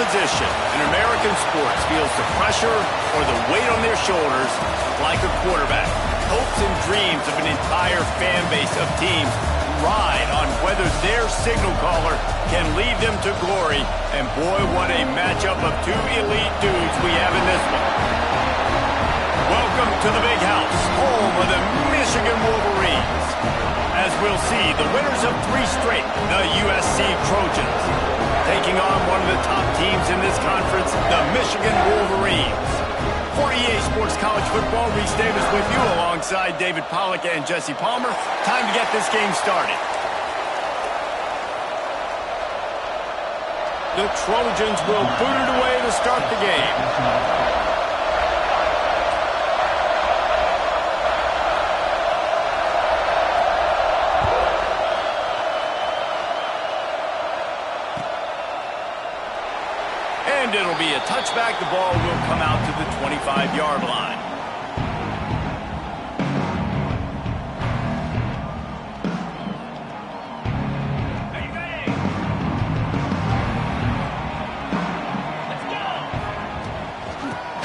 position in American sports feels the pressure or the weight on their shoulders like a quarterback. Hopes and dreams of an entire fan base of teams ride on whether their signal caller can lead them to glory. And boy, what a matchup of two elite dudes we have in this one. Welcome to the Big House, home of the Michigan Wolverines. As we'll see, the winners of 3 straight, the USC Trojans, taking on one of the top teams in this conference, the Michigan Wolverines. For EA Sports College Football, Reese Davis with you alongside David Pollack and Jesse Palmer. Time to get this game started. The Trojans will boot it away to start the game. And it'll be a touchback. The ball will come out to the 25-yard line. Are you ready? Let's go.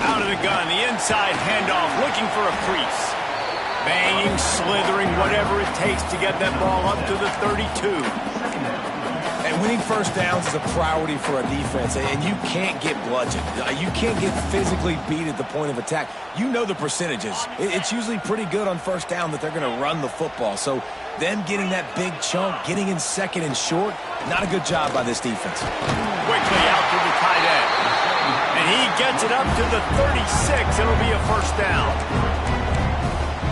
Out of the gun, the inside handoff, looking for a crease. Banging, slithering, whatever it takes to get that ball up to the 32. And winning first downs is a priority for a defense, and you can't get bludgeoned. You can't get physically beat at the point of attack. You know the percentages. It's usually pretty good on first down that they're going to run the football. So them getting that big chunk, getting in second and short, not a good job by this defense. Quickly out to the tight end. And he gets it up to the 36. It'll be a first down.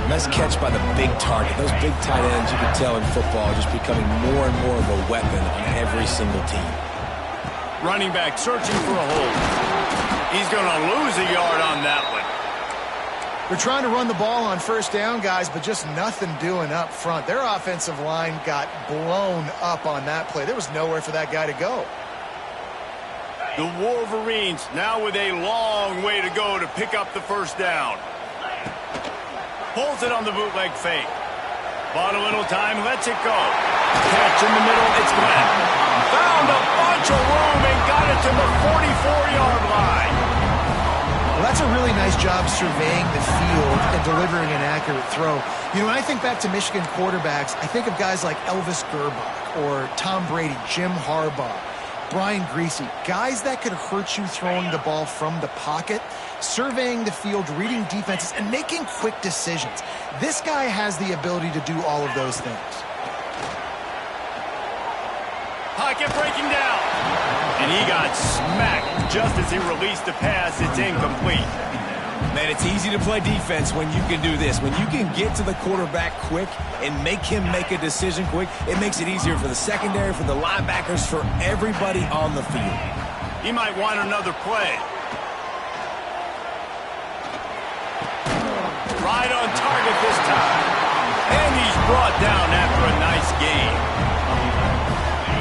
Nice catch by the big target. Those big tight ends, you can tell in football, are just becoming more and more of a weapon on every single team. Running back searching for a hole. He's going to lose a yard on that one. They're trying to run the ball on first down, guys, but just nothing doing up front. Their offensive line got blown up on that play. There was nowhere for that guy to go. The Wolverines now with a long way to go to pick up the first down. Pulls it on the bootleg fake. Bought a little time, lets it go. Catch in the middle, it's Glenn. Found a bunch of room and got it to the 44-yard line. Well, that's a really nice job surveying the field and delivering an accurate throw. You know, when I think back to Michigan quarterbacks, I think of guys like Elvis Gerbach or Tom Brady, Jim Harbaugh, Brian Greasy, guys that could hurt you throwing the ball from the pocket, surveying the field, reading defenses, and making quick decisions. This guy has the ability to do all of those things. Pocket breaking down. And he got smacked just as he released the pass. It's incomplete. Man, it's easy to play defense when you can do this. When you can get to the quarterback quick and make him make a decision quick, it makes it easier for the secondary, for the linebackers, for everybody on the field. He might want another play. Right on target this time. And he's brought down after a nice game.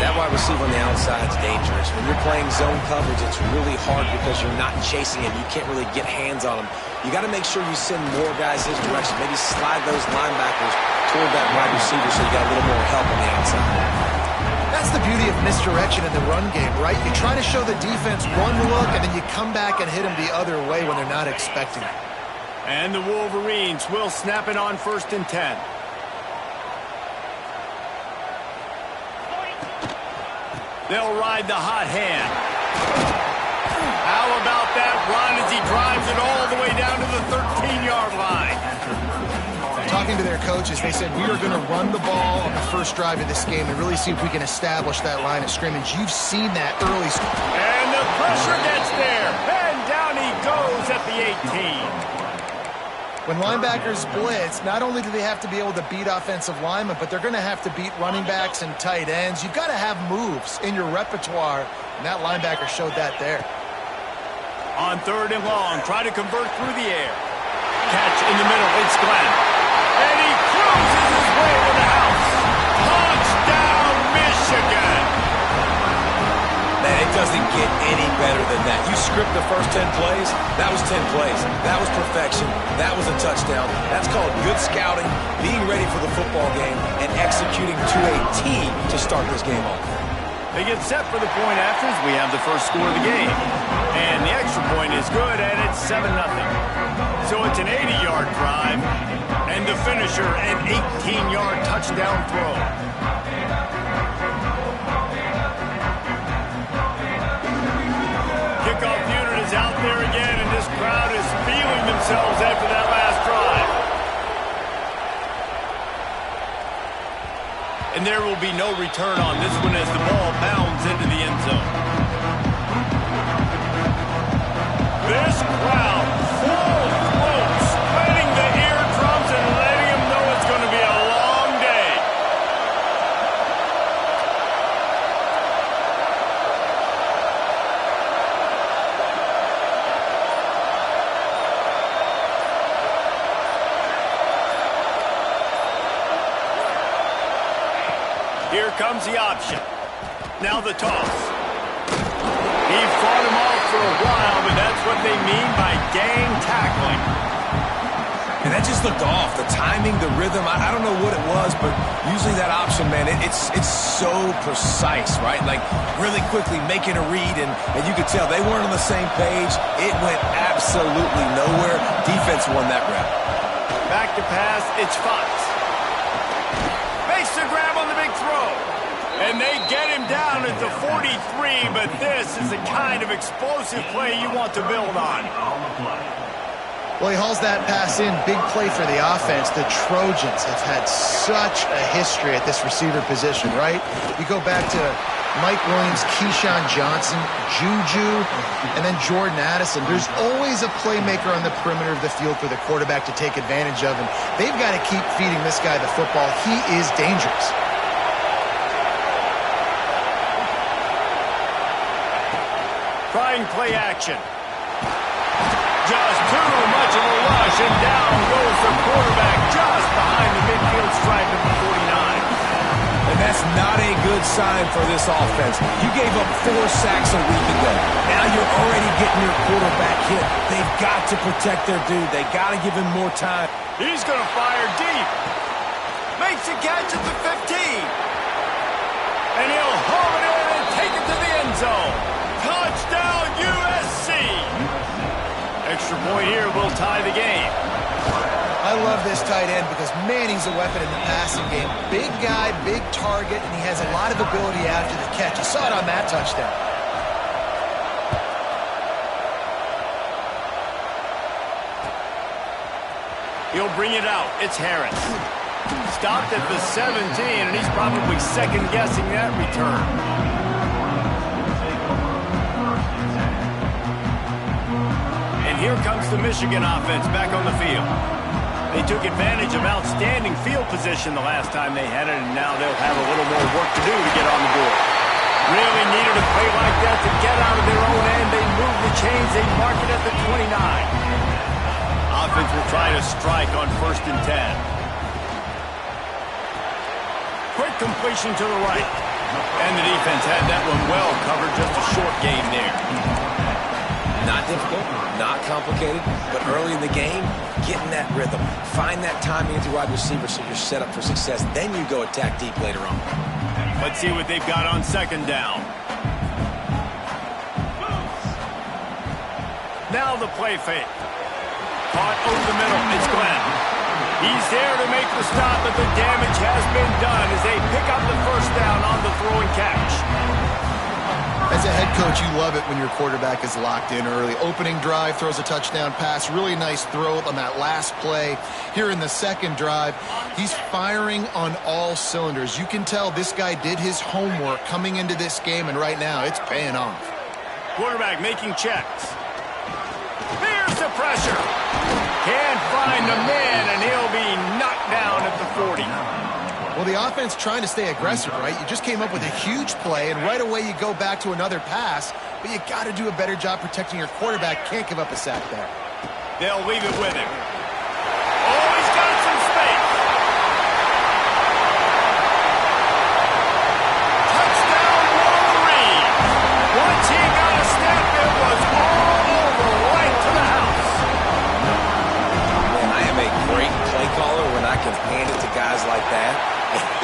That wide receiver on the outside is dangerous. When you're playing zone coverage, it's really hard because you're not chasing him. You can't really get hands on him. You got to make sure you send more guys his direction. Maybe slide those linebackers toward that wide receiver so you got a little more help on the outside. That's the beauty of misdirection in the run game, right? You try to show the defense one look, and then you come back and hit them the other way when they're not expecting it. And the Wolverines will snap it on 1st and 10. They'll ride the hot hand. How about that run as he drives it all the way down to the 13-yard line? Talking to their coaches, they said, we are going to run the ball on the first drive of this game and really see if we can establish that line of scrimmage. You've seen that early. And the pressure gets there. And down he goes at the 18. When linebackers blitz, not only do they have to be able to beat offensive linemen, but they're going to have to beat running backs and tight ends. You've got to have moves in your repertoire, and that linebacker showed that there. On 3rd and long, try to convert through the air. Catch in the middle, it's Glenn. And he cruises his way to the house. Touchdown, Michigan! Man, it doesn't get any better than that. You script the first 10 plays, that was 10 plays. That was perfection. That was a touchdown. That's called good scouting, being ready for the football game, and executing to a T to start this game off. They get set for the point after as we have the first score of the game. And the extra point is good, and it's 7-0. So it's an 80-yard drive, and the finisher, an 18-yard touchdown throw. Kickoff unit is out there again, and this crowd is feeling themselves after that last drive. And there will be no return on this one as the ball bounds into the end zone. This crowd full throat, spreading the eardrums and letting them know it's going to be a long day. Here comes the option. Now the toss. He fought him off for a while, but that's what they mean by gang tackling. And that just looked off. The timing, the rhythm, I don't know what it was, but usually that option, man, it's so precise, right? Like really quickly making a read, and you could tell they weren't on the same page. It went absolutely nowhere. Defense won that rep. Back to pass, it's Fox. Makes the grab on the big throw. And they get him down at the 43, but this is the kind of explosive play you want to build on. Well, he hauls that pass in. Big play for the offense. The Trojans have had such a history at this receiver position, right? You go back to Mike Williams, Keyshawn Johnson, Juju, and then Jordan Addison. There's always a playmaker on the perimeter of the field for the quarterback to take advantage of, and they've got to keep feeding this guy the football. He is dangerous. Trying play action. Just too much of a rush, and down goes the quarterback just behind the midfield stripe at the 49. And that's not a good sign for this offense. You gave up 4 sacks a week ago. Now you're already getting your quarterback hit. They've got to protect their dude. They got to give him more time. He's going to fire deep. Makes a catch at the 15. And he'll haul it in and take it to the end zone. Touchdown, USC! Extra point here will tie the game. I love this tight end because, man, he's a weapon in the passing game. Big guy, big target, and he has a lot of ability after the catch. You saw it on that touchdown. He'll bring it out. It's Harris. Stopped at the 17, and he's probably second-guessing that return. And here comes the Michigan offense back on the field. They took advantage of outstanding field position the last time they had it, and now they'll have a little more work to do to get on the board. Really needed a play like that to get out of their own end. They move the chains. They mark it at the 29. Offense will try to strike on 1st and 10. Quick completion to the right. And the defense had that one well covered. Just a short game there. Not difficult, not complicated, but early in the game, getting that rhythm. Find that timing at the wide receiver so you're set up for success. Then you go attack deep later on. Let's see what they've got on 2nd down. Now the play fake. Caught over the middle. It's Glenn. He's there to make the stop, but the damage has been done as they pick up the 1st down on the throw and catch. As a head coach, you love it when your quarterback is locked in early. Opening drive, throws a touchdown pass. Really nice throw on that last play. Here in the 2nd drive, he's firing on all cylinders. You can tell this guy did his homework coming into this game, and right now it's paying off. Quarterback making checks. Here's the pressure. Can't find the man, and he'll be knocked down at the 40. Well, the offense trying to stay aggressive, right? You just came up with a huge play, and right away you go back to another pass, but you got to do a better job protecting your quarterback. Can't give up a sack there. They'll leave it with him. Oh, he's got some space. Touchdown, Wolverine. Once he got a step, it was all over, right to the house. Man, I am a great play caller when I can hand it to guys like that.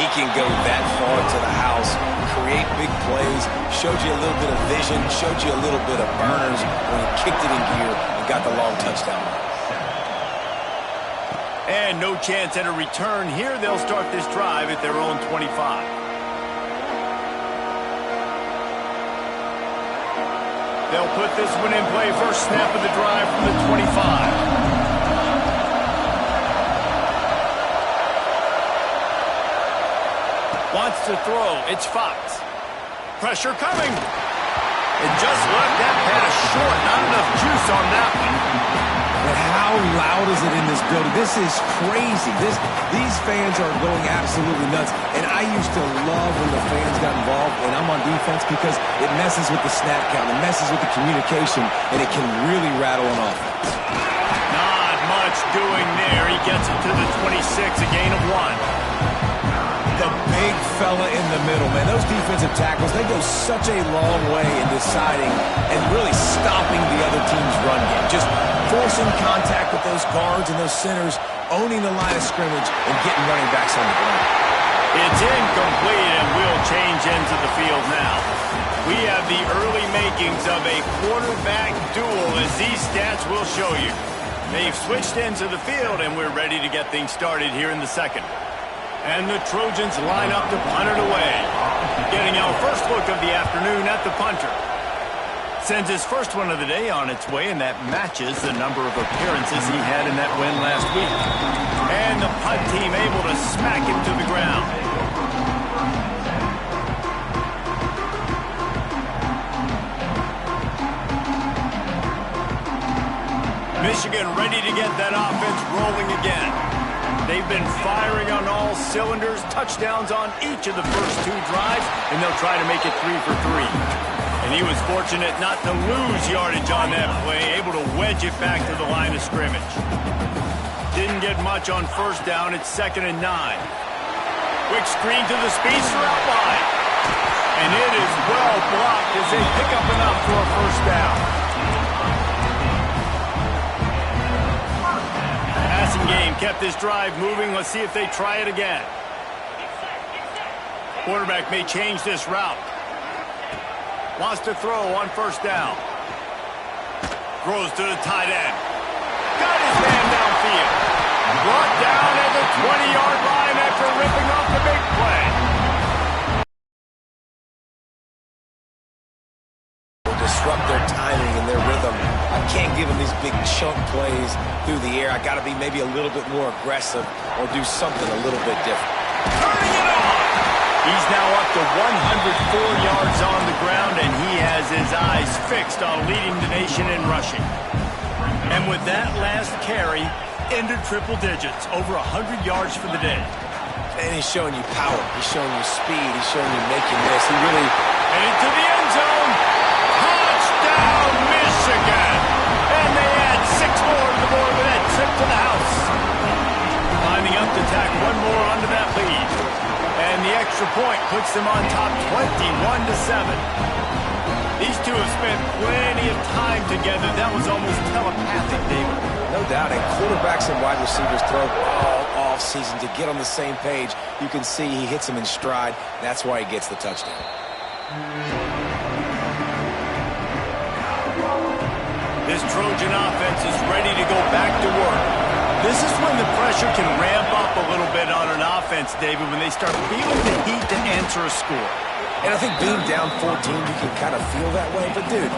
He can go that far to the house, create big plays, showed you a little bit of vision, showed you a little bit of burners when he kicked it in gear and got the long touchdown. And no chance at a return here. They'll start this drive at their own 25. They'll put this one in play. First snap of the drive from the 25. Wants to throw. It's Fox. Pressure coming. And just left that pass short. Not enough juice on that one. But how loud is it in this building? This is crazy. These fans are going absolutely nuts. And I used to love when the fans got involved when I'm on defense because it messes with the snap count. It messes with the communication, and it can really rattle an offense. Not much doing there. He gets it to the 26, a gain of 1. The big fella in the middle, man. Those defensive tackles, they go such a long way in deciding and really stopping the other team's run game. Just forcing contact with those guards and those centers, owning the line of scrimmage, and getting running backs on the ground. It's incomplete, and we'll change into the field now. We have the early makings of a quarterback duel, as these stats will show you. They've switched into the field, and we're ready to get things started here in the second. And the Trojans line up to punt it away. Getting our first look of the afternoon at the punter. Sends his first one of the day on its way, and that matches the number of appearances he had in that win last week. And the punt team able to smack him to the ground. Michigan ready to get that offense rolling again. They've been firing on all cylinders, touchdowns on each of the first 2 drives, and they'll try to make it 3 for 3. And he was fortunate not to lose yardage on that play, able to wedge it back to the line of scrimmage. Didn't get much on first down. It's 2nd and 9. Quick screen to the speedster out wide. And it is well blocked as they pick up enough for a first down. Passing game kept this drive moving. Let's see if they try it again. Quarterback may change this route. Wants to throw on first down. Throws to the tight end. Got his man downfield. Brought down at the 20-yard line after ripping off the big play. Disrupt their timing and their rhythm. I can't give them these big chunk plays through the air. I got to be maybe a little bit more aggressive or do something a little bit different. Turning it on. He's now up to 104 yards on the ground, and he has his eyes fixed on leading the nation in rushing. And with that last carry, into triple digits, over 100 yards for the day. And he's showing you power. He's showing you speed. He's showing you making this. He really... And into the end zone. Touchdown, Michigan. And they add 6 more to the board with that trip to the house. Lining up to tack one more onto that lead. And the extra point puts them on top 21-7. These two have spent plenty of time together. That was almost telepathic, David. No doubt, and quarterbacks and wide receivers throw all off season to get on the same page. You can see he hits them in stride. That's why he gets the touchdown. This Trojan offense is ready to go back to work. This is when the pressure can ramp up a little bit on an offense, David, when they start feeling the heat to answer a score. And I think being down 14, you can kind of feel that way. But, dude,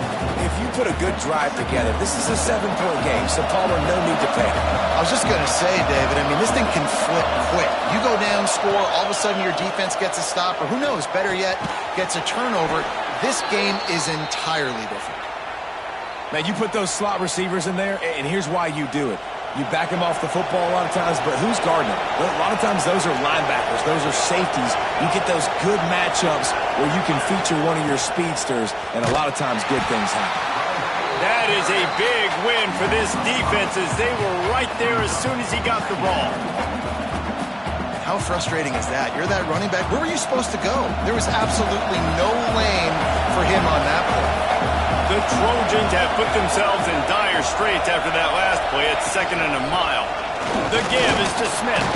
if you put a good drive together, this is a 7-point game. So, Palmer, no need to panic. I was just going to say, David, I mean, this thing can flip quick. You go down, score, all of a sudden your defense gets a stop, or who knows, better yet, gets a turnover. This game is entirely different. Man, you put those slot receivers in there, and here's why you do it. You back them off the football a lot of times, but who's guarding them? A lot of times those are linebackers. Those are safeties. You get those good matchups where you can feature one of your speedsters, and a lot of times good things happen. That is a big win for this defense as they were right there as soon as he got the ball. How frustrating is that? You're that running back. Where were you supposed to go? There was absolutely no lane for him on that play. The Trojans have put themselves in dire straits after that last play at 2nd and a mile. The give is to Smith.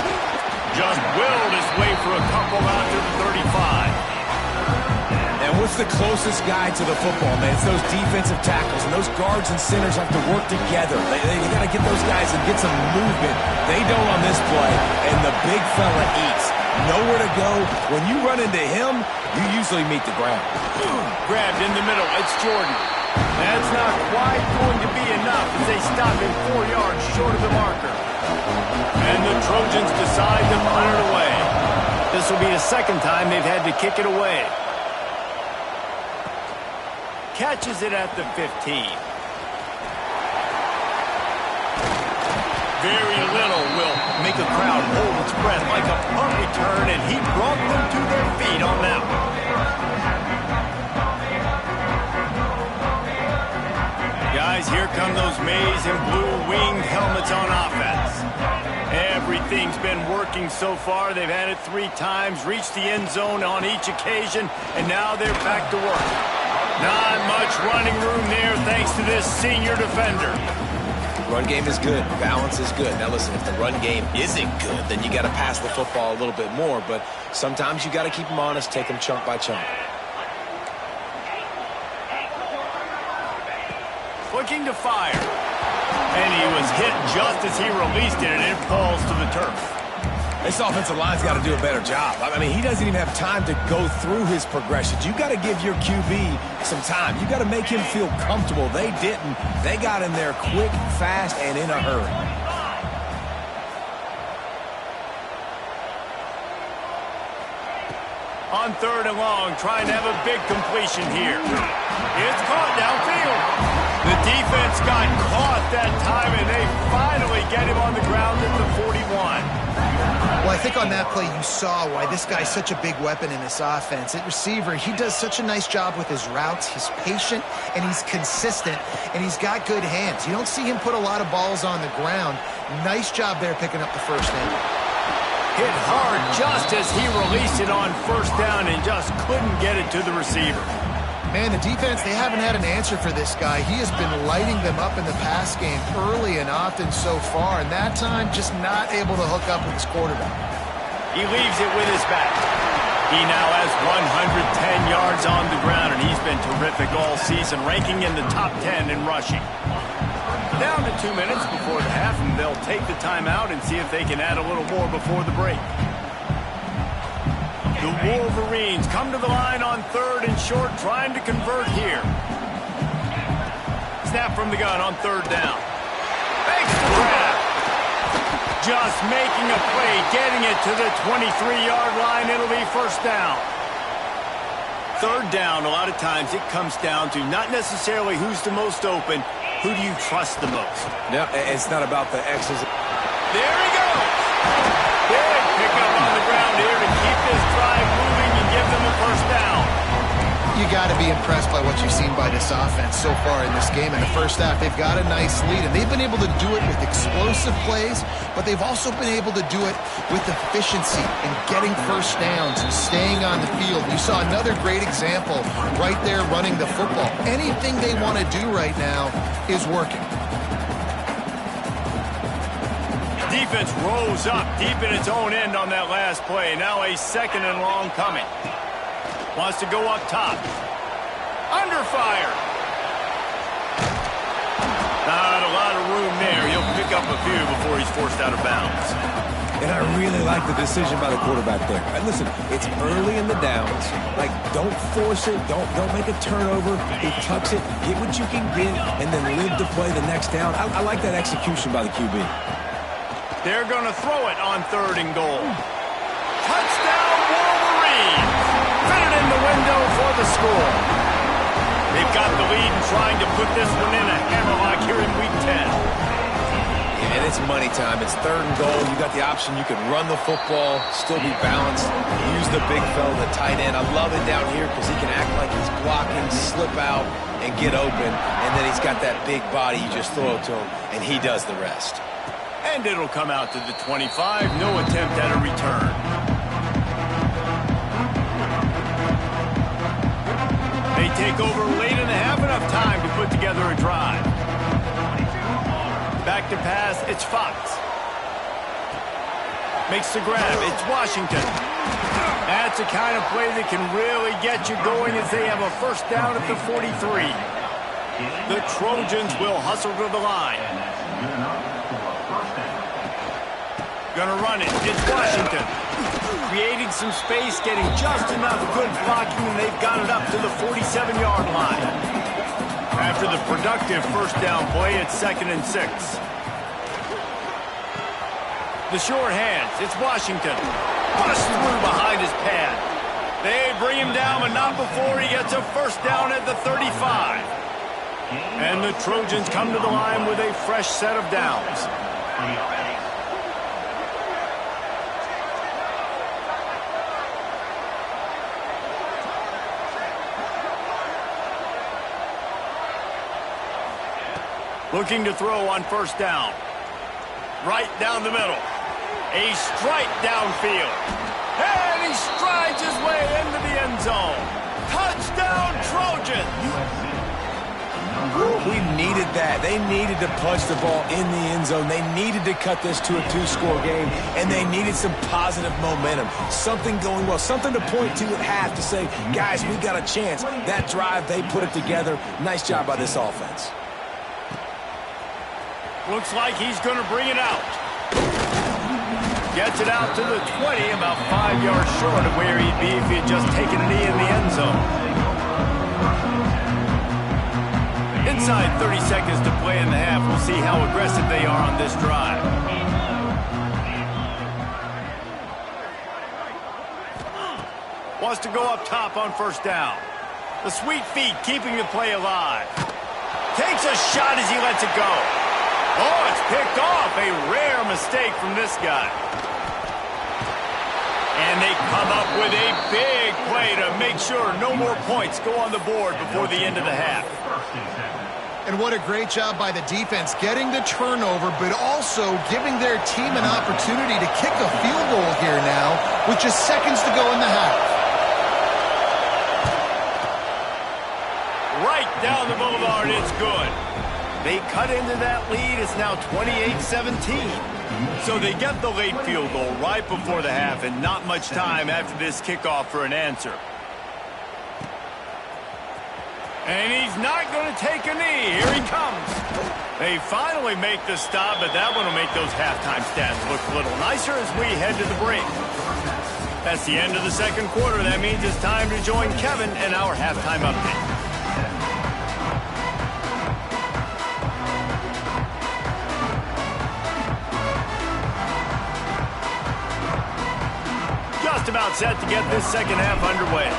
Just willed his way for a couple out to the 35. And what's the closest guy to the football, man? It's those defensive tackles, and those guards and centers have to work together. They got to get those guys and get some movement. They don't on this play, and the big fella eats. Nowhere to go. When you run into him, you usually meet the ground. Grabbed in the middle. It's Jordan. That's not quite going to be enough as they stop him 4 yards short of the marker. And the Trojans decide to punt it away. This will be the second time they've had to kick it away. Catches it at the 15. Very little will make a crowd hold its breath like a punt return, and he brought them to their feet on that one. Guys, here come those maize and blue winged helmets on offense. Everything's been working so far. They've had it 3 times, reached the end zone on each occasion, and now they're back to work. Not much running room there thanks to this senior defender. Run game is good. Balance is good. Now listen, if the run game isn't good, then you got to pass the football a little bit more. But sometimes you got to keep them honest, take them chunk by chunk. Looking to fire. And he was hit just as he released it, and it falls to the turf. This offensive line's got to do a better job. I mean, he doesn't even have time to go through his progressions. You got to give your QB some time. You got to make him feel comfortable. They didn't. They got in there quick, fast, and in a hurry. On 3rd and long, trying to have a big completion here. It's caught downfield. The defense got caught that time, and they finally get him on the ground at the 41. Well, I think on that play you saw why this guy's such a big weapon in this offense. At receiver, he does such a nice job with his routes. He's patient, and he's consistent, and he's got good hands. You don't see him put a lot of balls on the ground. Nice job there picking up the first down. Hit hard just as he released it on 1st down and just couldn't get it to the receiver. Man, the defense, they haven't had an answer for this guy. He has been lighting them up in the pass game early and often so far, and that time just not able to hook up with his quarterback. He leaves it with his back. He now has 110 yards on the ground, and he's been terrific all season, ranking in the top 10 in rushing. Down to 2 minutes before the half, and they'll take the timeout and see if they can add a little more before the break. The Wolverines come to the line on 3rd and short, trying to convert here. Snap from the gun on 3rd down. Makes the grab. Just making a play, getting it to the 23-yard line. It'll be 1st down. 3rd down, a lot of times it comes down to not necessarily who's the most open, who do you trust the most? No, it's not about the X's. There he goes. Big pickup on the ground here to keep this drive moving and give them a 1st down. You got to be impressed by what you've seen by this offense so far in this game. In the first half, they've got a nice lead, and they've been able to do it with explosive plays, but they've also been able to do it with efficiency and getting 1st downs and staying on the field. You saw another great example right there running the football. Anything they want to do right now is working. Defense rose up deep in its own end on that last play. Now a 2nd and long coming. Wants to go up top. Under fire. Not a lot of room there. He'll pick up a few before he's forced out of bounds. And I really like the decision by the quarterback there. And listen, it's early in the downs. Like, don't force it. Don't make a turnover. He tucks it. Get what you can get, and then live to play the next down. I like that execution by the QB. They're going to throw it on 3rd and goal. Touchdown, Wolverines! Fit it in the window for the score. They've got the lead and trying to put this one in a hammerlock here in Week 10. And it's money time. It's 3rd and goal. You got the option. You can run the football, still be balanced, use the big fella, the tight end. I love it down here because he can act like he's blocking, slip out, and get open. And then he's got that big body. You just throw it to him, and he does the rest. And it'll come out to the 25. No attempt at a return. They take over late in the half, enough time to put together a drive. Back to pass, it's Fox. Makes the grab, it's Washington. That's the kind of play that can really get you going as they have a first down at the 43. The Trojans will hustle to the line. Gonna run it. It's Washington. Creating some space, getting just enough good blocking, and they've got it up to the 47-yard line. After the productive first down play, it's 2nd and 6. The short hands. It's Washington. Bust through behind his pad. They bring him down, but not before he gets a first down at the 35. And the Trojans come to the line with a fresh set of downs. Looking to throw on first down. Right down the middle. A strike downfield. And he strides his way into the end zone. Touchdown, Trojans! We needed that. They needed to punch the ball in the end zone. They needed to cut this to a 2-score game, and they needed some positive momentum. Something going well, something to point to at half to say, guys, we got a chance. That drive, they put it together. Nice job by this offense. Looks like he's going to bring it out. Gets it out to the 20, about 5 yards short of where he'd be if he had just taken a knee in the end zone. Inside 30 seconds to play in the half. We'll see how aggressive they are on this drive. Wants to go up top on first down. The sweet feet keeping the play alive. Takes a shot as he lets it go. Oh, it's picked off. A rare mistake from this guy. And they come up with a big play to make sure no more points go on the board before the end of the half. And what a great job by the defense getting the turnover, but also giving their team an opportunity to kick a field goal here now with just seconds to go in the half. Right down the boulevard, it's good. They cut into that lead. It's now 28-17. So they get the late field goal right before the half, and not much time after this kickoff for an answer. And he's not going to take a knee. Here he comes. They finally make the stop, but that one will make those halftime stats look a little nicer as we head to the break. That's the end of the second quarter. That means it's time to join Kevin and our halftime update. Just about set to get this second half underway.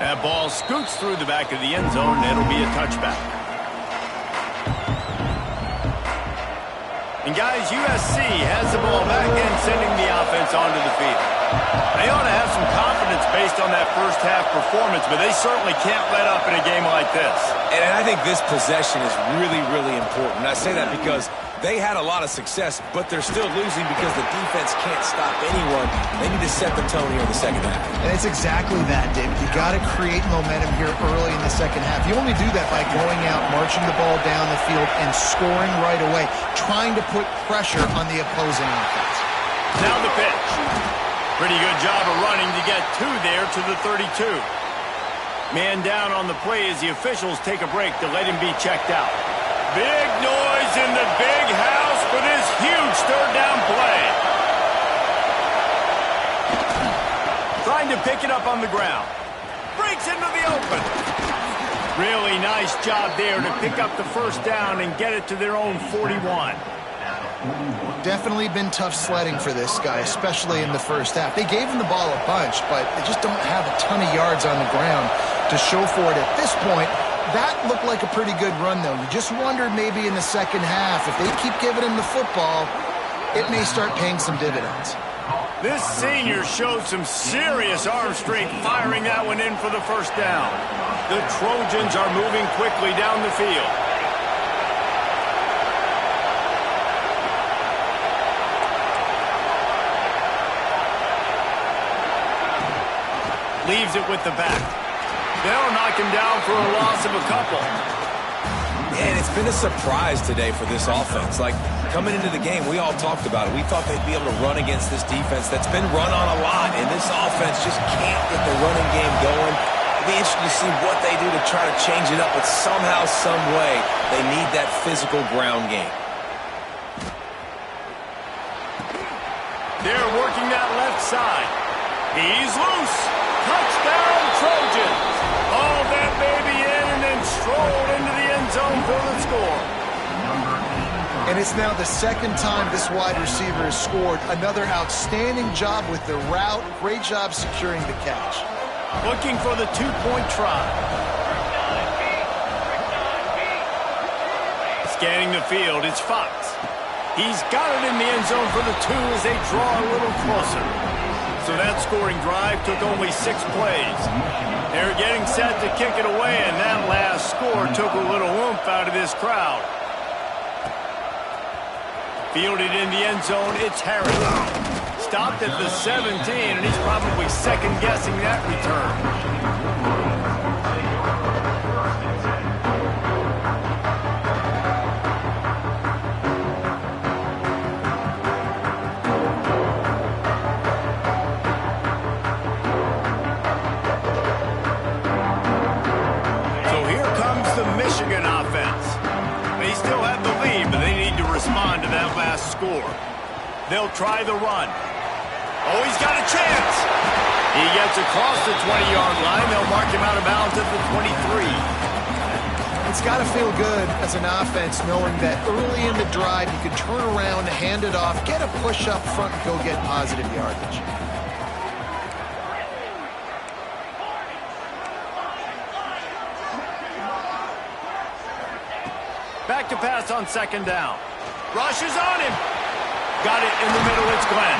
That ball scoots through the back of the end zone, and it'll be a touchback. And guys, USC has the ball back and sending the offense onto the field. They ought to have some confidence based on that first half performance, but they certainly can't let up in a game like this. And I think this possession is really, really important. I say that because they had a lot of success, but they're still losing because the defense can't stop anyone. They need to set the tone here in the second half. And it's exactly that, David. You got to create momentum here early in the second half. You only do that by going out, marching the ball down the field, and scoring right away, trying to put pressure on the opposing offense. Now the pitch. Pretty good job of running to get two there to the 32. Man down on the play as the officials take a break to let him be checked out. Big noise in the big house for this huge third down play. Trying to pick it up on the ground. Breaks into the open. Really nice job there to pick up the first down and get it to their own 41. Definitely been tough sledding for this guy, especially in the first half. They gave him the ball a bunch, but they just don't have a ton of yards on the ground to show for it at this point. That looked like a pretty good run, though. You just wondered maybe in the second half, if they keep giving him the football, it may start paying some dividends. This senior showed some serious arm strength firing that one in for the first down. The Trojans are moving quickly down the field. Leaves it with the back. They'll knock him down for a loss of a couple. And it's been a surprise today for this offense. Like, coming into the game, we all talked about it. We thought they'd be able to run against this defense that's been run on a lot, and this offense just can't get the running game going. It'll be interesting to see what they do to try to change it up, but somehow, some way, they need that physical ground game. They're working that left side. He's loose. Touchdown, Trojans. Hauled that baby in and then strolled into the end zone for the score. And it's now the second time this wide receiver has scored. Another outstanding job with the route. Great job securing the catch. Looking for the two-point try. Scanning the field, it's Fox. He's got it in the end zone for the two as they draw a little closer. So that scoring drive took only 6 plays. They're getting set to kick it away, and that last score took a little oomph out of this crowd. Fielded in the end zone, it's Harris. Stopped at the 17, and he's probably second-guessing that return. Michigan offense. They still have the lead, but they need to respond to that last score. They'll try the run. Oh, he's got a chance. He gets across the 20-yard line. They'll mark him out of bounds at the 23. It's got to feel good as an offense knowing that early in the drive you can turn around, hand it off, get a push up front, and go get positive yardage. Back to pass on second down. Rush is on him. Got it in the middle. It's Glenn.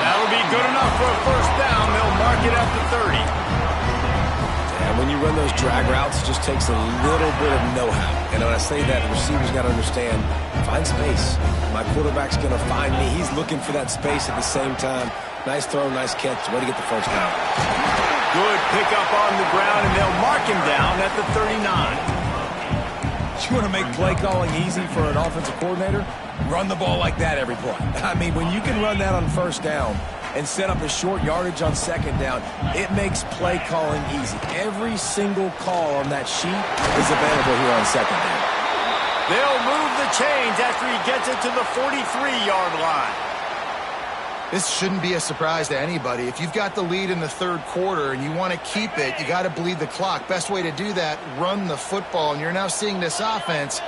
That'll be good enough for a first down. They'll mark it at the 30. And when you run those drag routes, it just takes a little bit of know-how. And when I say that, the receiver's got to understand, find space. My quarterback's going to find me. He's looking for that space at the same time. Nice throw, nice catch. Way to get the first down. Good pickup on the ground, and they'll mark him down at the 39. You want to make play calling easy for an offensive coordinator? Run the ball like that every play. I mean, when you can run that on first down and set up a short yardage on second down, it makes play calling easy. Every single call on that sheet is available here on second down. They'll move the chains after he gets it to the 43-yard line. This shouldn't be a surprise to anybody. If you've got the lead in the third quarter and you want to keep it, you got to bleed the clock. Best way to do that, run the football. And you're now seeing this offense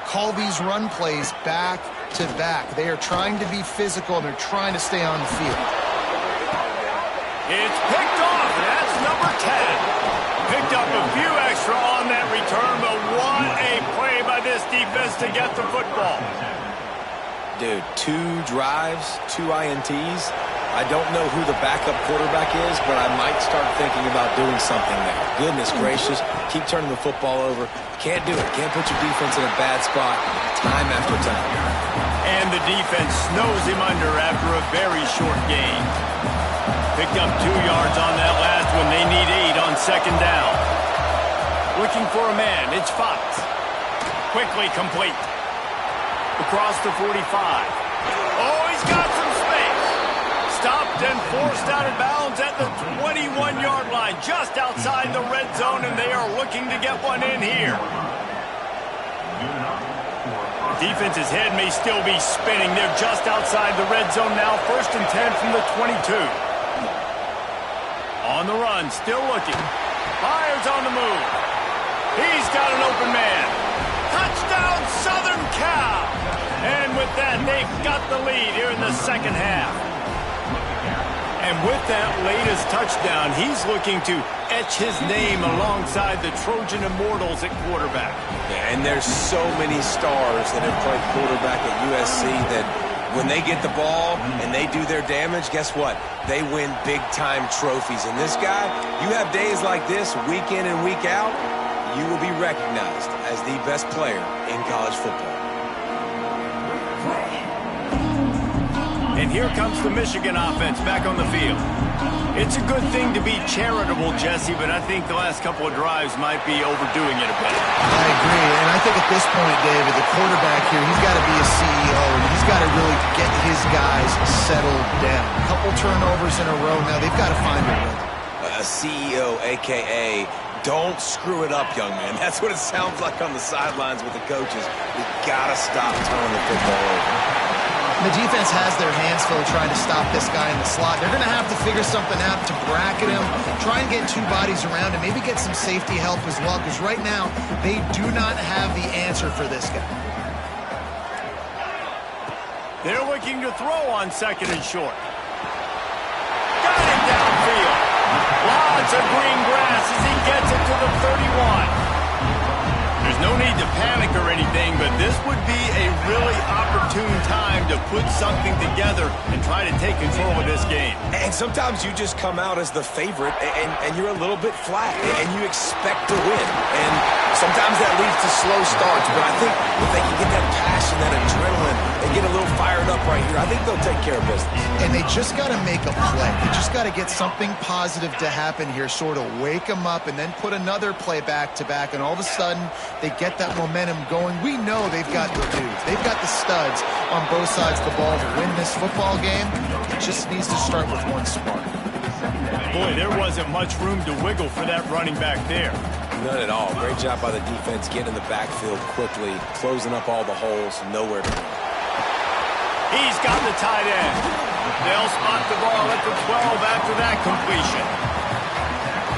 call these run plays back to back. They are trying to be physical, and they're trying to stay on the field. It's picked off. That's number 10. Picked up a few extra on that return, but what a play by this defense to get the football. Dude, 2 drives, 2 INTs. I don't know who the backup quarterback is, but I might start thinking about doing something there. Goodness gracious, keep turning the football over. Can't do it. Can't put your defense in a bad spot time after time. And the defense snows him under after a very short gain. Picked up 2 yards on that last one. They need 8 on second down. Looking for a man. It's Fox. Quickly complete. Across the 45. Oh, he's got some space. Stopped and forced out of bounds at the 21-yard line, just outside the red zone, and they are looking to get one in here. Defense's head may still be spinning. They're just outside the red zone now, 1st and 10 from the 22. On the run, still looking. Fires on the move. He's got an open man. Touchdown, Southern Cal! And with that, they've got the lead here in the second half. And with that latest touchdown, he's looking to etch his name alongside the Trojan Immortals at quarterback. Yeah, and there's so many stars that have played quarterback at USC that when they get the ball and they do their damage, guess what? They win big-time trophies. And this guy, you have days like this, week in and week out, you will be recognized as the best player in college football. And here comes the Michigan offense back on the field. It's a good thing to be charitable, Jesse, but I think the last couple of drives might be overdoing it a bit. I agree, and I think at this point, David, the quarterback here, he's got to be a CEO, and he's got to really get his guys settled down. A couple turnovers in a row now. They've got to find a rhythm. A CEO, a.k.a. don't screw it up, young man. That's what it sounds like on the sidelines with the coaches. You got to stop turning the football over. The defense has their hands full trying to stop this guy in the slot. They're going to have to figure something out to bracket him, try and get two bodies around him, maybe get some safety help as well, because right now they do not have the answer for this guy. They're looking to throw on second and short. Got it downfield. Lots of green grass as he gets it to the 31. There's no need to panic or anything, but this would be a really opportune time to put something together and try to take control of this game. And sometimes you just come out as the favorite, and you're a little bit flat, and you expect to win. And sometimes that leads to slow starts, but I think if they can get that passion, that adrenaline, and get a little fired up right here, I think they'll take care of business. And they just got to make a play. They just got to get something positive to happen here, sort of wake them up, and then put another play back-to-back, and all of a sudden they get that momentum going. We know they've got the dudes. They've got the studs on both sides of the ball to win this football game. It just needs to start with one spark. Boy, there wasn't much room to wiggle for that running back there. None at all. Great job by the defense getting in the backfield quickly, closing up all the holes, nowhere to go. He's got the tight end. They'll spot the ball at the 12 after that completion.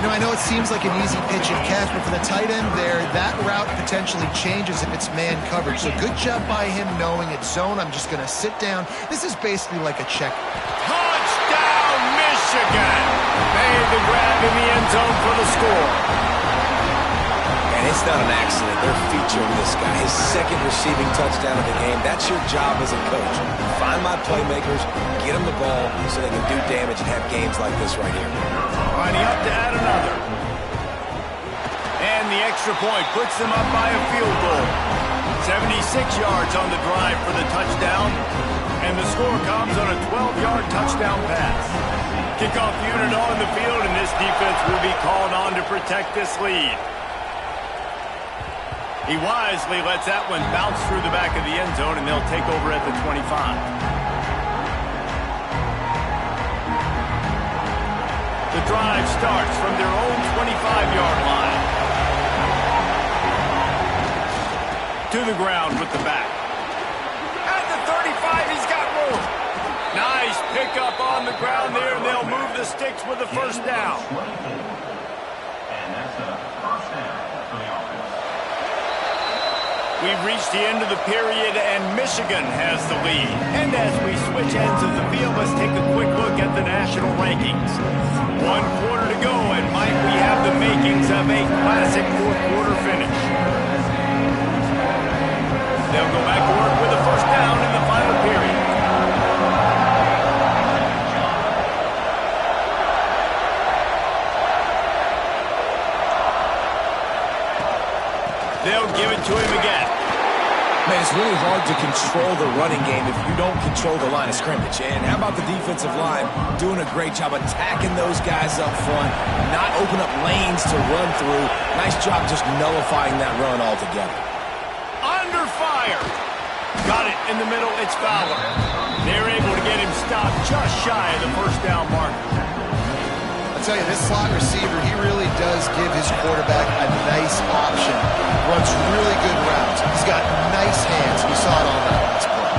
You know, I know it seems like an easy pitch and catch, but for the tight end there, that route potentially changes if it's man coverage. So good job by him knowing it's zone. I'm just going to sit down. This is basically like a check. Touchdown, Michigan! Made the grab in the end zone for the score. And it's not an accident. They're featuring this guy. His second receiving touchdown of the game. That's your job as a coach. Find my playmakers, get them the ball so they can do damage and have games like this right here. Lining up to add another. And the extra point puts them up by a field goal. 76 yards on the drive for the touchdown. And the score comes on a 12-yard touchdown pass. Kickoff unit on the field, and this defense will be called on to protect this lead. He wisely lets that one bounce through the back of the end zone, and they'll take over at the 25. The drive starts from their own 25-yard line. To the ground with the back. At the 35, he's got room. Nice pickup on the ground there, and they'll move the sticks with the first down. We've reached the end of the period, and Michigan has the lead. And as we switch ends of the field, let's take a quick look at the national rankings. 1 quarter to go, and might we have the makings of a classic fourth-quarter finish. They'll go back to work with a first down in the final period. They'll give it to him again. Man, it's really hard to control the running game if you don't control the line of scrimmage. And how about the defensive line doing a great job attacking those guys up front, not open up lanes to run through. Nice job just nullifying that run altogether. Under fire. Got it in the middle. It's Fowler. They're able to get him stopped just shy of the first down marker. I'll tell you, this slot receiver, he really does give his quarterback a nice option. Runs really good routes. He's got nice hands. We saw it on that last play.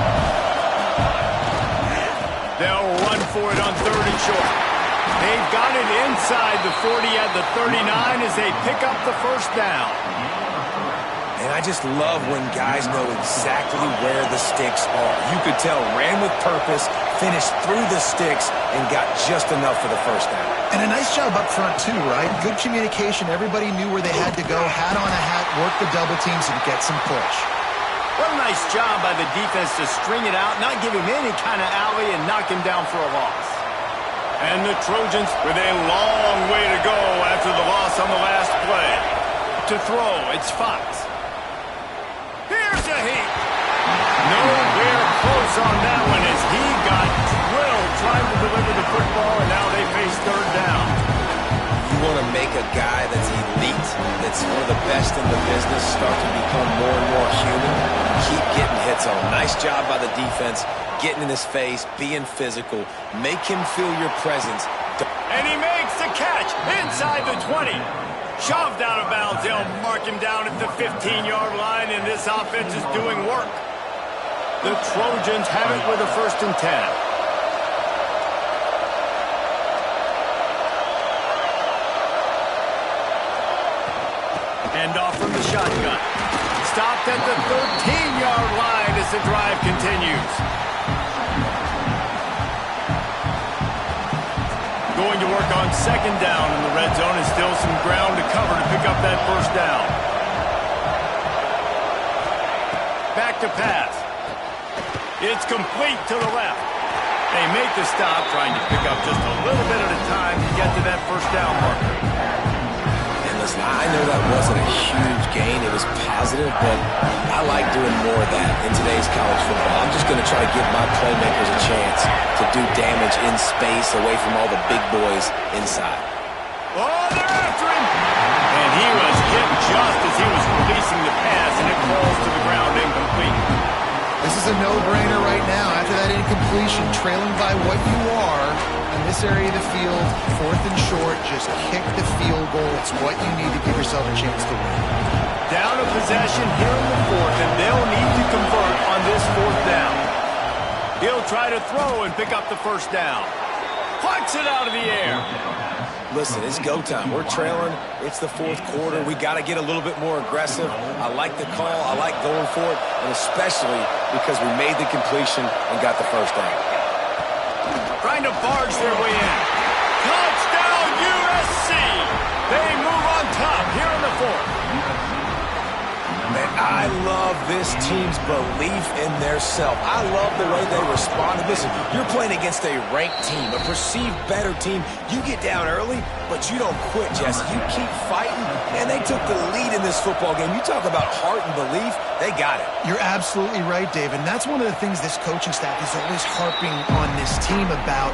They'll run for it on 3rd and short. They've got it inside the 40 at the 39 as they pick up the first down. And I just love when guys know exactly where the sticks are. You could tell, ran with purpose, finished through the sticks, and got just enough for the first down. And a nice job up front, too, right? Good communication. Everybody knew where they had to go. Hat on a hat, work the double teams, and get some push. What a nice job by the defense to string it out, not give him any kind of alley, and knock him down for a loss. And the Trojans with a long way to go after the loss on the last play. To throw, it's Fox. Here's a heat. Nowhere close on that one as he got guy that's elite, that's one of the best in the business, start to become more and more human, keep getting hits on him. Nice job by the defense, getting in his face, being physical, make him feel your presence. And he makes the catch inside the 20. Shoved out of bounds. They'll mark him down at the 15-yard line, and this offense is doing work. The Trojans have it with a 1st and 10. Hand off from the shotgun. Stopped at the 13-yard line as the drive continues. Going to work on 2nd down in the red zone, and still some ground to cover to pick up that 1st down. Back to pass. It's complete to the left. They make the stop, trying to pick up just a little bit at a time to get to that 1st down marker. And listen, I know that wasn't a huge gain. It was positive, but I like doing more of that in today's college football. I'm just going to try to give my playmakers a chance to do damage in space away from all the big boys inside. Oh, they're after him! And he was hit just as he was releasing the pass, and it falls to the ground incomplete. This is a no-brainer right now. After that incompletion, trailing by what you are in this area of the field, 4th and short, just kick the field goal. It's what you need to give yourself a chance to win. Down a possession here in the 4th, and they'll need to convert on this 4th down. He'll try to throw and pick up the 1st down. Plucks it out of the air. Listen, it's go time. We're trailing. It's the 4th quarter. We got to get a little bit more aggressive. I like the call. I like going for it, and especially because we made the completion and got the 1st down. Trying to barge their way in. Touchdown, USC! They move on top here in the 4th. Man, I love this team's belief in their self. I love the way they responded. Listen, you're playing against a ranked team, a perceived better team. You get down early, but you don't quit, Jesse. You keep fighting, and they took the lead in this football game. You talk about heart and belief, they got it. You're absolutely right, Dave, and that's one of the things this coaching staff is always harping on this team about.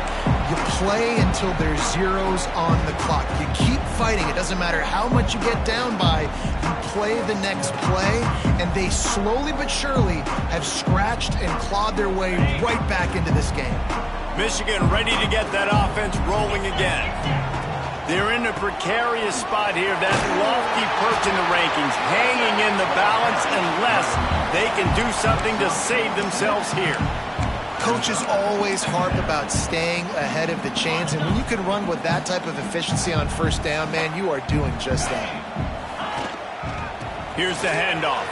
You play until there's zeros on the clock. You keep fighting. It doesn't matter how much you get down by. You play the next play, and they slowly but surely have scratched and clawed their way right back into this game. Michigan ready to get that offense rolling again. They're in a precarious spot here, that lofty perch in the rankings, hanging in the balance unless they can do something to save themselves here. Coaches always harp about staying ahead of the chains, and when you can run with that type of efficiency on 1st down, man, you are doing just that. Here's the handoff.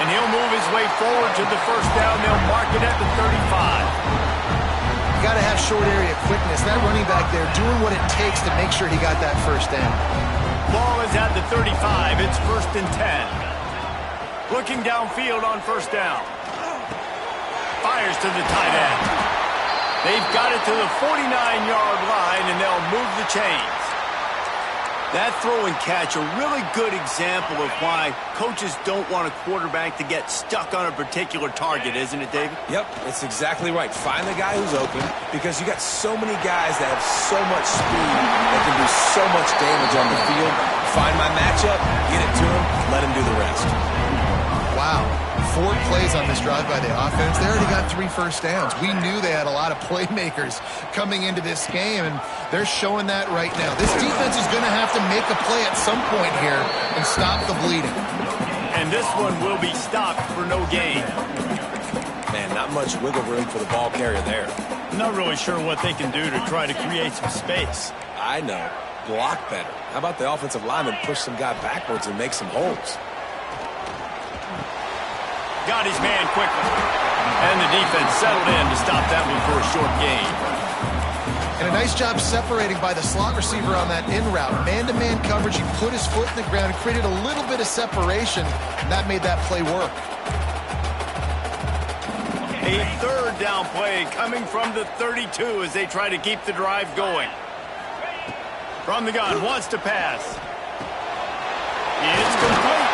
And he'll move his way forward to the 1st down. They'll mark it at the 35. You got to have short area quickness. That running back there doing what it takes to make sure he got that 1st down. Ball is at the 35. It's 1st and 10. Looking downfield on 1st down. Fires to the tight end. They've got it to the 49-yard line, and they'll move the chains. That throw and catch, a really good example of why coaches don't want a quarterback to get stuck on a particular target, isn't it, David? Yep, it's exactly right. Find the guy who's open, because you got so many guys that have so much speed that can do so much damage on the field. Find my matchup, get it to him, let him do the rest. Wow. 4 plays on this drive by the offense. They already got 3 1st downs. We knew they had a lot of playmakers coming into this game, and they're showing that right now. This defense is going to have to make a play at some point here and stop the bleeding. And this one will be stopped for no gain. Man, not much wiggle room for the ball carrier there. Not really sure what they can do to try to create some space. I know. Block better. How about the offensive lineman push some guy backwards and make some holes? Got his man quickly. And the defense settled in to stop that one for a short gain. And a nice job separating by the slot receiver on that in route. Man-to-man coverage, he put his foot in the ground, created a little bit of separation, and that made that play work. A 3rd down play coming from the 32 as they try to keep the drive going. From the gun, wants to pass. It's complete.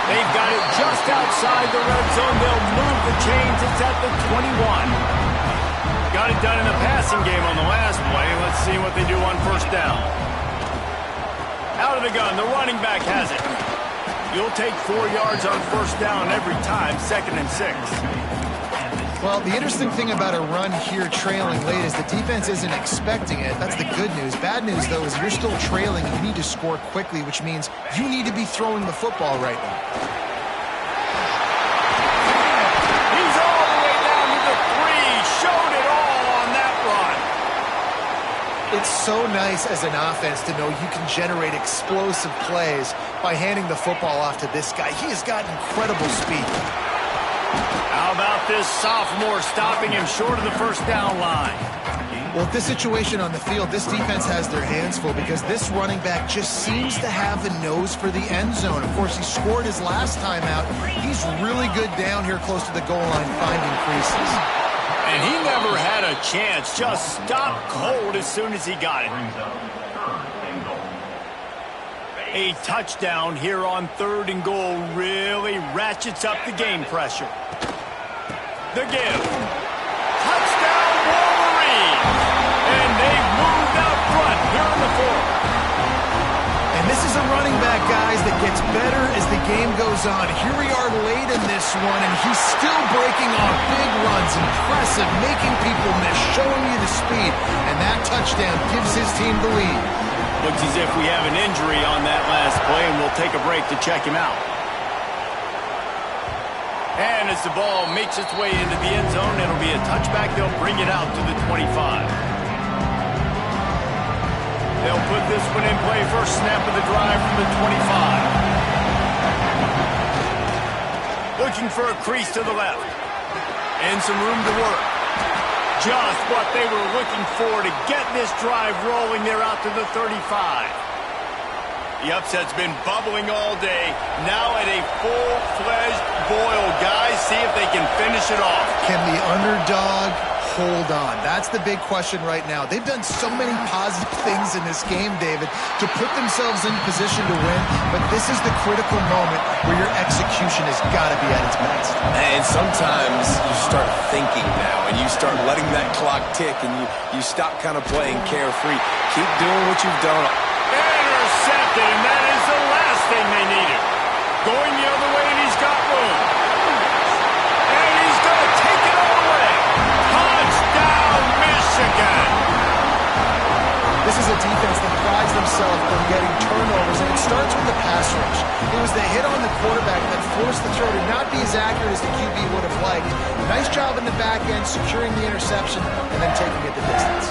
They've got it just outside the red zone. They'll move the chains. It's at the 21. Got it done in the passing game on the last play. Let's see what they do on 1st down. Out of the gun, the running back has it. You'll take 4 yards on first down every time, 2nd and 6. Well, the interesting thing about a run here trailing late is the defense isn't expecting it. That's the good news. Bad news, though, is you're still trailing and you need to score quickly, which means you need to be throwing the football right now. He's all the way down to the 3. Showed it all on that run. It's so nice as an offense to know you can generate explosive plays by handing the football off to this guy. He has got incredible speed. How about this sophomore stopping him short of the first down line? Well, with this situation on the field, this defense has their hands full because this running back just seems to have the nose for the end zone. Of course, he scored his last time out. He's really good down here close to the goal line finding creases. And he never had a chance. Just stopped cold as soon as he got it. A touchdown here on 3rd and goal really ratchets up the game pressure. The give. Touchdown Wolverine. And they've moved out front here in the 4th. And this is a running back, guys, that gets better as the game goes on. Here we are late in this one, and he's still breaking off big runs. Impressive, making people miss, showing you the speed. And that touchdown gives his team the lead. Looks as if we have an injury on that last play, and we'll take a break to check him out. And as the ball makes its way into the end zone, it'll be a touchback. They'll bring it out to the 25. They'll put this one in play. First snap of the drive from the 25. Looking for a crease to the left. And some room to work. Just what they were looking for to get this drive rolling. They're out to the 35. The upset's been bubbling all day. Now at a full-fledged boil. Guys, see if they can finish it off. Can the underdog hold on? That's the big question right now. They've done so many positive things in this game, David, to put themselves in position to win, but this is the critical moment where your execution has got to be at its best. And sometimes you start thinking now, and you start letting that clock tick, and you stop kind of playing carefree. Keep doing what you've done. Intercepted, and that is the last thing they needed. Going the other way, and he's got room. And he's going to take it all the way. Touchdown, Michigan! This is a defense that prides themselves on getting turnovers, and it starts with the pass rush. It was the hit on the quarterback that forced the throw to not be as accurate as the QB would have liked. Nice job in the back end, securing the interception, and then taking it the distance.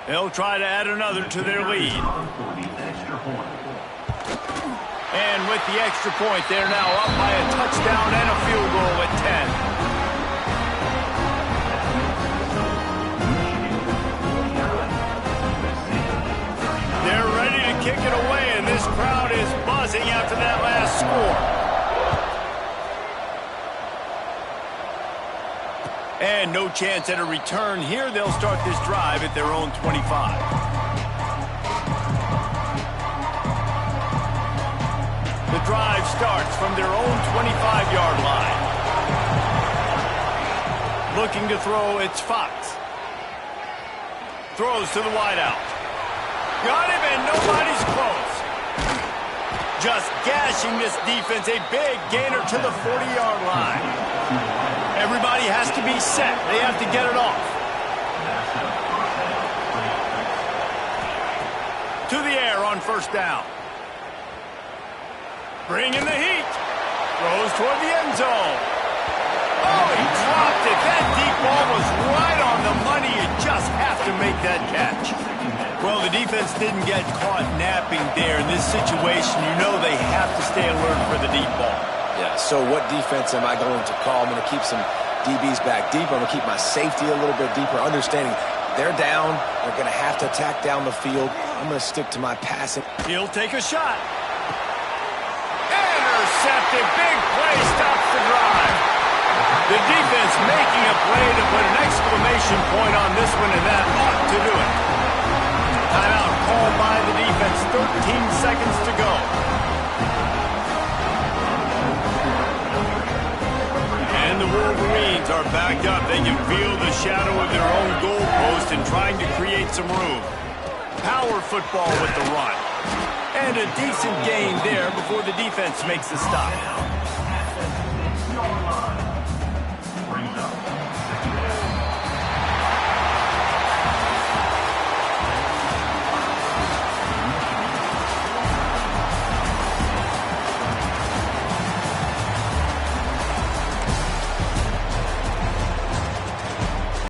They'll try to add another to their lead. And with the extra point, they're now up by a touchdown and a field goal at 10. They're ready to kick it away, and this crowd is buzzing after that last score. And no chance at a return here. They'll start this drive at their own 25. The drive starts from their own 25-yard line. Looking to throw, it's Fox. Throws to the wideout. Got him, and nobody's close. Just gashing this defense. A big gainer to the 40-yard line. Everybody has to be set. They have to get it off. To the air on first down. Bringing the heat. Throws toward the end zone. Oh, he dropped it. That deep ball was right on the money. You just have to make that catch. Well, the defense didn't get caught napping there. In this situation, you know they have to stay alert for the deep ball. Yeah, so what defense am I going to call? I'm going to keep some DBs back deep. I'm going to keep my safety a little bit deeper, understanding they're down. They're going to have to attack down the field. I'm going to stick to my passing. He'll take a shot. Intercepted. Big play stops the drive. The defense making a play to put an exclamation point on this one, and that ought to do it. Timeout called by the defense. 13 seconds to go. And when the Wolverines are backed up, they can feel the shadow of their own goalpost and trying to create some room. Power football with the run. And a decent gain there before the defense makes the stop.